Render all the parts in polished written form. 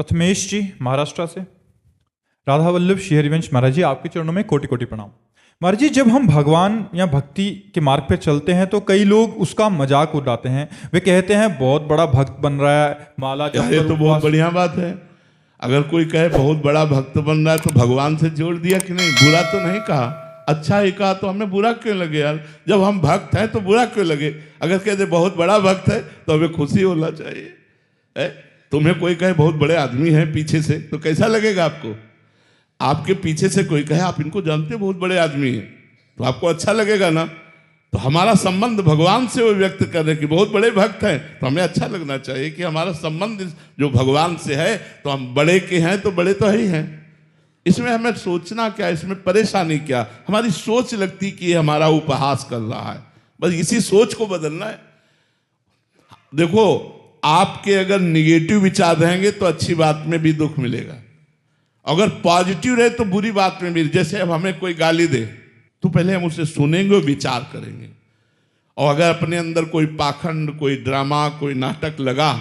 प्रथमेश जी महाराष्ट्र से। राधा वल्लभ श्री हरिवंश महाराज जी, आपके चरणों में कोटि कोटि प्रणाम। महाराज जी, जब हम भगवान या भक्ति के मार्ग पे चलते हैं तो कई लोग उसका मजाक उड़ाते हैं। वे कहते हैं बहुत बड़ा भक्त बन रहा है, माला जप ये तो बहुत बढ़िया बात है। अगर कोई कहे बहुत बड़ा भक्त बन रहा है तो भगवान से जोड़ दिया कि नहीं, बुरा तो नहीं कहा, अच्छा ही कहा, तो हमें बुरा क्यों लगे यार? जब हम भक्त हैं तो बुरा क्यों लगे? अगर कहते बहुत बड़ा भक्त है तो हमें खुशी होना चाहिए। तुम्हें कोई कहे बहुत बड़े आदमी हैं पीछे से, तो कैसा लगेगा आपको? आपके पीछे से कोई कहे आप इनको जानते बहुत बड़े आदमी हैं, तो आपको अच्छा लगेगा ना? तो हमारा संबंध भगवान से वो व्यक्त कर रहे कि बहुत बड़े भक्त हैं, तो हमें अच्छा लगना चाहिए कि हमारा संबंध जो भगवान से है, तो हम बड़े के हैं तो बड़े तो ही हैं। इसमें हमें सोचना क्या, इसमें परेशानी क्या? हमारी सोच लगती कि ये हमारा उपहास कर रहा है, बस इसी सोच को बदलना है। देखो, आपके अगर निगेटिव विचार रहेंगे तो अच्छी बात में भी दुख मिलेगा, अगर पॉजिटिव रहे तो बुरी बात में भी। जैसे अब हमें कोई गाली दे तो पहले हम उसे सुनेंगे और विचार करेंगे, और अगर अपने अंदर कोई पाखंड, कोई ड्रामा, कोई नाटक लगा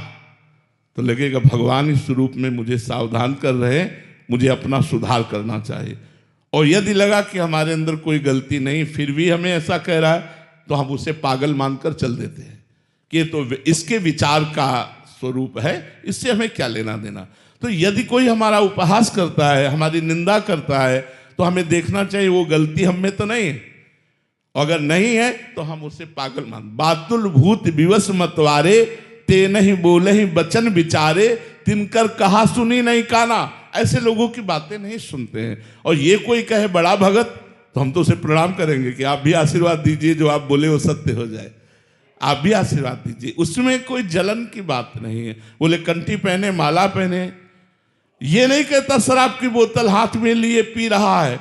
तो लगेगा भगवान इस रूप में मुझे सावधान कर रहे, मुझे अपना सुधार करना चाहिए। और यदि लगा कि हमारे अंदर कोई गलती नहीं फिर भी हमें ऐसा कह रहा है, तो हम उसे पागल मानकर चल देते हैं कि ये तो इसके विचार का स्वरूप है, इससे हमें क्या लेना देना। तो यदि कोई हमारा उपहास करता है, हमारी निंदा करता है, तो हमें देखना चाहिए वो गलती हम में तो नहीं है, अगर नहीं है तो हम उसे पागल मान। बातुल भूत विवश मतवारे, ते नहीं बोले ही बचन विचारे, तिनकर कहा सुनी नहीं काना। ऐसे लोगों की बातें नहीं सुनते हैं। और ये कोई कहे बड़ा भगत, तो हम तो उसे प्रणाम करेंगे कि आप भी आशीर्वाद दीजिए, जो आप बोले वो सत्य हो जाए, आप भी आशीर्वाद दीजिए। उसमें कोई जलन की बात नहीं है। बोले कंठी पहने, माला पहने, ये नहीं कहता शराब की बोतल हाथ में लिए पी रहा है,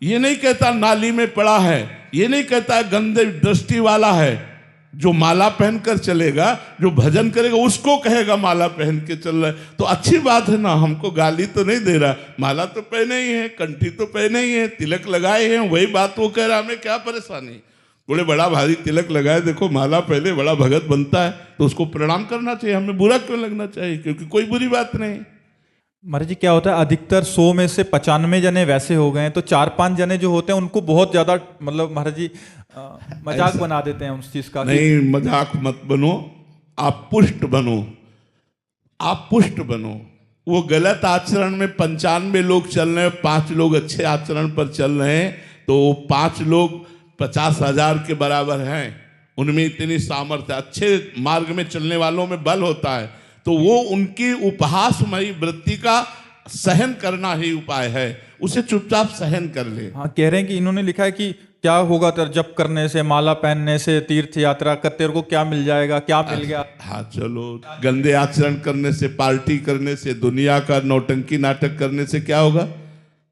ये नहीं कहता नाली में पड़ा है, ये नहीं कहता गंदे दृष्टि वाला है। जो माला पहनकर चलेगा, जो भजन करेगा, उसको कहेगा माला पहन के चल रहा है, तो अच्छी बात है ना। हमको गाली तो नहीं दे रहा, माला तो पहने ही है, कंठी तो पहने ही है, तिलक लगाए हैं, वही बात वो कह रहा, हमें क्या परेशानी? बोले बड़ा भारी तिलक लगाए, देखो माला पहले बड़ा भगत बनता है, तो उसको प्रणाम करना चाहिए, हमें बुरा क्यों लगना चाहिए? क्योंकि कोई बुरी बात नहीं। महाराज जी, क्या होता है, अधिकतर 100 में से 95 जने वैसे हो गए हैं, तो 4-5 जने जो होते हैं उनको बहुत ज्यादा मतलब महाराज जी मजाक बना देते हैं उस चीज का। नहीं, मजाक मत बनो, आप पुष्ट बनो, आप पुष्ट बनो। वो गलत आचरण में 95 लोग चल रहे हैं, 5 लोग अच्छे आचरण पर चल रहे हैं, तो 5 लोग 50,000 के बराबर हैं। उनमें इतनी सामर्थ्य, अच्छे मार्ग में चलने वालों में बल होता है, तो वो उनकी उपहासमयी वृत्ति का सहन करना ही उपाय है। उसे चुपचाप सहन कर ले। हाँ, कह रहे हैं कि इन्होंने लिखा है कि क्या होगा तेरा जप करने से, माला पहनने से, तीर्थ यात्रा करते तेरे को क्या मिल जाएगा, क्या मिल गया? हाँ चलो, गंदे आचरण करने से, पार्टी करने से, दुनिया का नौटंकी नाटक करने से क्या होगा?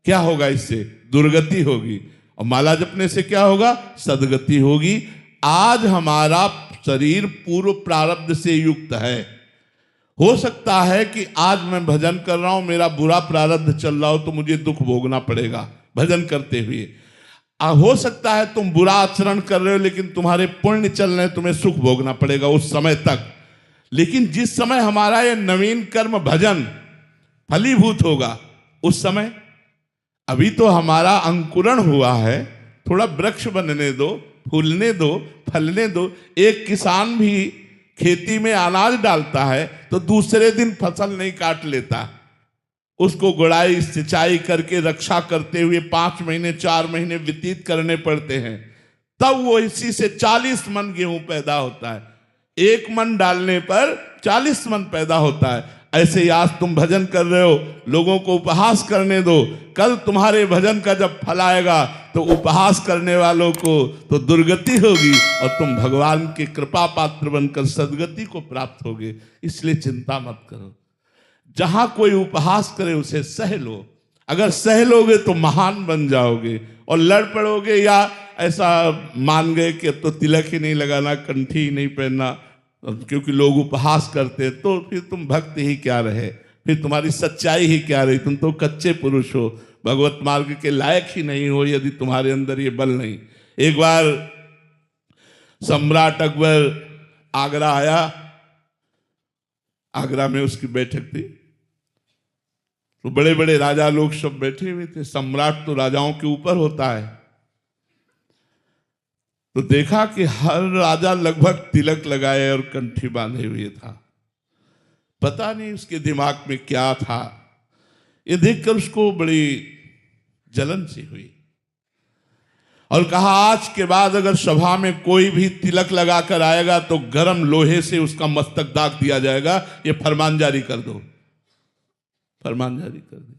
क्या होगा? इससे दुर्गति होगी। और माला जपने से क्या होगा? सदगति होगी। आज हमारा शरीर पूर्व प्रारब्ध से युक्त है। हो सकता है कि आज मैं भजन कर रहा हूं, मेरा बुरा प्रारब्ध चल रहा हो, तो मुझे दुख भोगना पड़ेगा भजन करते हुए। हो सकता है तुम बुरा आचरण कर रहे हो लेकिन तुम्हारे पुण्य चल रहे हैं, तुम्हें सुख भोगना पड़ेगा उस समय तक। लेकिन जिस समय हमारा ये नवीन कर्म भजन फलीभूत होगा, उस समय, अभी तो हमारा अंकुरण हुआ है, थोड़ा वृक्ष बनने दो, फूलने दो, फलने दो। एक किसान भी खेती में अनाज डालता है तो दूसरे दिन फसल नहीं काट लेता, उसको गुड़ाई सिंचाई करके रक्षा करते हुए 5 महीने 4 महीने व्यतीत करने पड़ते हैं, तब वो इसी से 40 मन गेहूं पैदा होता है। 1 मन डालने पर 40 मन पैदा होता है। ऐसे ही आज तुम भजन कर रहे हो, लोगों को उपहास करने दो, कल तुम्हारे भजन का जब फल आएगा तो उपहास करने वालों को तो दुर्गति होगी, और तुम भगवान के कृपा पात्र बनकर सदगति को प्राप्त होगे। इसलिए चिंता मत करो, जहां कोई उपहास करे उसे सह लो। अगर सह लोगे तो महान बन जाओगे, और लड़ पड़ोगे या ऐसा मान गए कि अब तो तिलक ही नहीं लगाना, कंठी ही नहीं पहनना, क्योंकि लोग उपहास करते, तो फिर तुम भक्त ही क्या रहे, फिर तुम्हारी सच्चाई ही क्या रही? तुम तो कच्चे पुरुष हो, भगवत मार्ग के लायक ही नहीं हो, यदि तुम्हारे अंदर ये बल नहीं। एक बार सम्राट अकबर आगरा आया, आगरा में उसकी बैठक थी, तो बड़े बड़े राजा लोग सब बैठे हुए थे। सम्राट तो राजाओं के ऊपर होता है। तो देखा कि हर राजा लगभग तिलक लगाए और कंठी बांधे हुए था। पता नहीं उसके दिमाग में क्या था। ये देखकर उसको बड़ी जलन सी हुई और कहा, आज के बाद अगर सभा में कोई भी तिलक लगाकर आएगा तो गरम लोहे से उसका मस्तक दाग दिया जाएगा। ये फरमान जारी कर दो। फरमान जारी कर दो।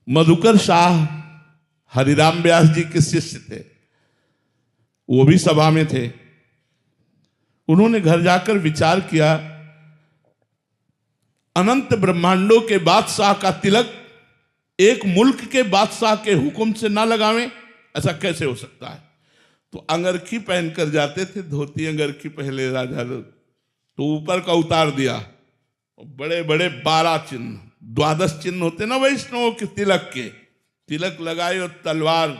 मधुकर शाह हरिराम व्यास जी के शिष्य थे, वो भी सभा में थे। उन्होंने घर जाकर विचार किया, अनंत ब्रह्मांडों के बादशाह का तिलक एक मुल्क के बादशाह के हुक्म से ना लगावें, ऐसा कैसे हो सकता है। तो अंगरखी पहनकर जाते थे, धोती अंगरखी पहले राजा लोग, तो ऊपर का उतार दिया। बड़े बड़े 12 चिन्ह, 12 चिन्ह होते ना वैष्णवों के तिलक के, तिलक लगाए और तलवार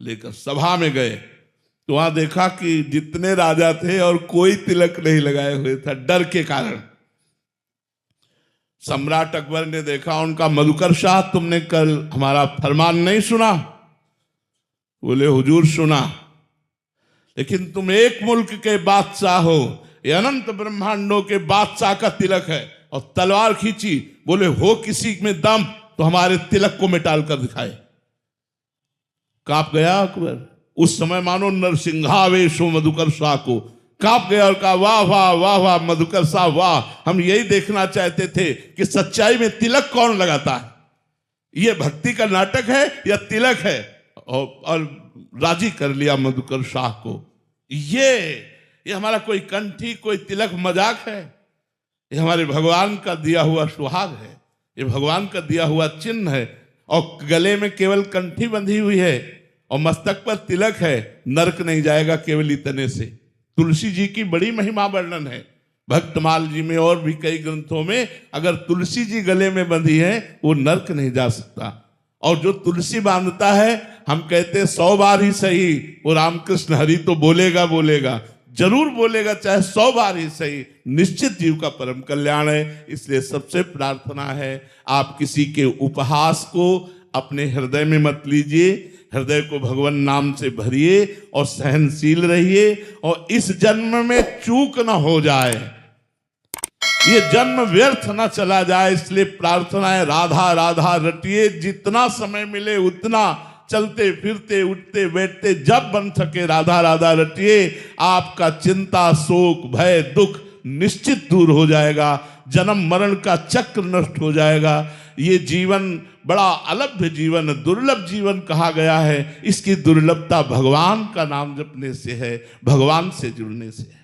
लेकर सभा में गए। तो वहां देखा कि जितने राजा थे और कोई तिलक नहीं लगाए हुए था, डर के कारण। सम्राट अकबर ने देखा, उनका, मधुकर शाह तुमने कल हमारा फरमान नहीं सुना? बोले हुजूर सुना, लेकिन तुम एक मुल्क के बादशाह हो, ये अनंत ब्रह्मांडों के बादशाह का तिलक है, और तलवार खींची। बोले हो किसी में दम तो हमारे तिलक को मिटाल कर दिखाए। कांप गया अकबर। उस समय मानो नरसिंहावेश हो मधुकर शाह को, कांप गया और कहा, वाह वाह वाह वाह मधुकर साहब वाह, हम यही देखना चाहते थे कि सच्चाई में तिलक कौन लगाता है, ये भक्ति का नाटक है या तिलक है। और राजी कर लिया मधुकर शाह को। ये हमारा कोई कंठी, कोई तिलक मजाक है? ये हमारे भगवान का दिया हुआ सुहाग है, ये भगवान का दिया हुआ चिन्ह है। और गले में केवल कंठी बंधी हुई है और मस्तक पर तिलक है, नरक नहीं जाएगा केवल इतने से। तुलसी जी की बड़ी महिमा वर्णन है भक्तमाल जी में और भी कई ग्रंथों में। अगर तुलसी जी गले में बंधी है वो नरक नहीं जा सकता। और जो तुलसी बांधता है, हम कहते हैं 100 बार ही सही, वो रामकृष्ण हरि तो बोलेगा बोलेगा, जरूर बोलेगा, चाहे 100 बार ही सही, निश्चित जीव का परम कल्याण है। इसलिए सबसे प्रार्थना है, आप किसी के उपहास को अपने हृदय में मत लीजिए, हृदय को भगवान नाम से भरिए और सहनशील रहिए, और इस जन्म में चूक न हो जाए, ये जन्म व्यर्थ न चला जाए। इसलिए प्रार्थना है, राधा राधा रटिए, जितना समय मिले उतना, चलते फिरते उठते बैठते जब बन सके राधा राधा रटिए। आपका चिंता शोक भय दुख निश्चित दूर हो जाएगा, जन्म मरण का चक्र नष्ट हो जाएगा। ये जीवन बड़ा अलभ्य जीवन, दुर्लभ जीवन कहा गया है। इसकी दुर्लभता भगवान का नाम जपने से है, भगवान से जुड़ने से है।